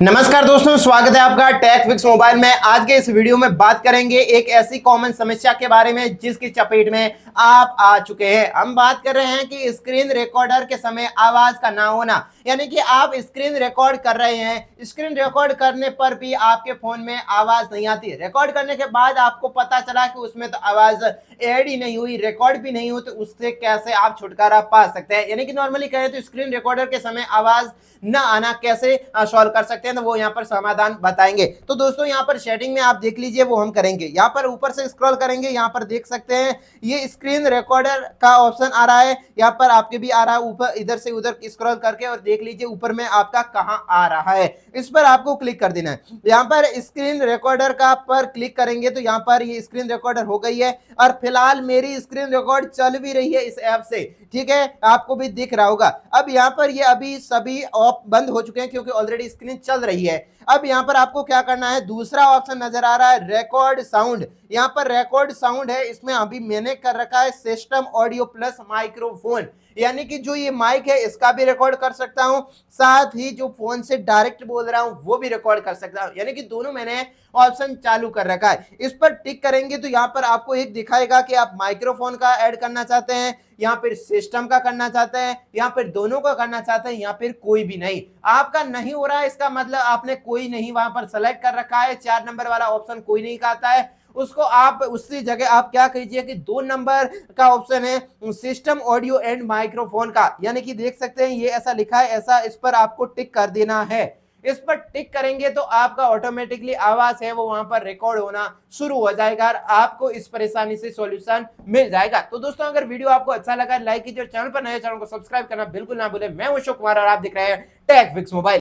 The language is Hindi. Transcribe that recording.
नमस्कार दोस्तों, स्वागत है आपका टेक फिक्स मोबाइल में। आज के इस वीडियो में बात करेंगे एक ऐसी कॉमन समस्या के बारे में जिसकी चपेट में आप आ चुके हैं। हम बात कर रहे हैं कि स्क्रीन रिकॉर्डर के समय आवाज का ना होना, यानी कि आप स्क्रीन रिकॉर्ड कर रहे हैं, स्क्रीन रिकॉर्ड करने पर भी आपके फोन में आवाज नहीं आती। रिकॉर्ड करने के बाद आपको पता चला कि उसमें तो आवाज ऐड ही नहीं हुई, रिकॉर्ड भी नहीं हुई, तो उससे कैसे आप छुटकारा पा सकते हैं। यानी कि नॉर्मली कहें तो स्क्रीन रिकॉर्डर के समय आवाज न आना कैसे सॉल्व कर सकते हैं, तो वो यहाँ पर समाधान बताएंगे। तो दोस्तों यहाँ पर सेटिंग में आप देख लीजिए, वो हम करेंगे। यहाँ पर ऊपर से स्क्रॉल करेंगे, यहाँ पर देख सकते हैं ये स्क्रीन रिकॉर्डर का ऑप्शन आ रहा है। यहाँ पर आपके भी आ रहा है, ऊपर इधर से उधर स्क्रॉल करके और देख लीजिए ऊपर में आपका कहाँ आ रहा है। इस पर आपको क्लिक कर देना है। यहाँ पर स्क्रीन रिकॉर्डर का पर क्लिक करेंगे तो यहाँ पर ये स्क्रीन रिकॉर्डर हो गई है और फिलहाल मेरी स्क्रीन रिकॉर्ड चल भी रही है इस ऐप से। ठीक है, आपको भी दिख रहा होगा। अब यहाँ पर ये अभी सभी ऑफ बंद हो चुके हैं क्योंकि ऑलरेडी स्क्रीन चल रही है। अब यहाँ पर आपको क्या करना है, दूसरा ऑप्शन नजर आ रहा है रिकॉर्ड साउंड। यहाँ पर रिकॉर्ड साउंड है, इसमें अभी मैंने कर रखा है सिस्टम ऑडियो प्लस माइक्रोफोन, यानी कि जो ये माइक है इसका भी रिकॉर्ड कर सकता हूं, साथ ही जो फोन से डायरेक्ट बोल रहा हूं वो भी रिकॉर्ड कर सकता हूं। यानी कि दोनों मैंने ऑप्शन चालू कर रखा है। इस पर टिक करेंगे तो यहाँ पर आपको एक दिखाएगा कि आप माइक्रोफोन का ऐड करना चाहते हैं, यहाँ पर सिस्टम का करना चाहते हैं, यहाँ पर दोनों का करना चाहते हैं, यहाँ पर कोई भी नहीं। आपका नहीं हो रहा है, इसका मतलब आपने कोई नहीं वहां पर सेलेक्ट कर रखा है। 4 नंबर वाला ऑप्शन कोई नहीं कहता है उसको। आप उसी जगह आप क्या कीजिए कि 2 नंबर का ऑप्शन है सिस्टम ऑडियो एंड माइक्रोफोन का, यानी कि देख सकते हैं ये ऐसा लिखा है, ऐसा इस पर आपको टिक कर देना है। इस पर टिक करेंगे तो आपका ऑटोमेटिकली आवाज है वो वहां पर रिकॉर्ड होना शुरू हो जाएगा और आपको इस परेशानी से सॉल्यूशन मिल जाएगा। तो दोस्तों अगर वीडियो आपको अच्छा लगा लाइक कीजिए और चैनल पर नए चैनल को सब्सक्राइब करना बिल्कुल ना भूलें। मैं हूं अशोक कुमार और आप देख रहे हैं टेक फिक्स मोबाइल।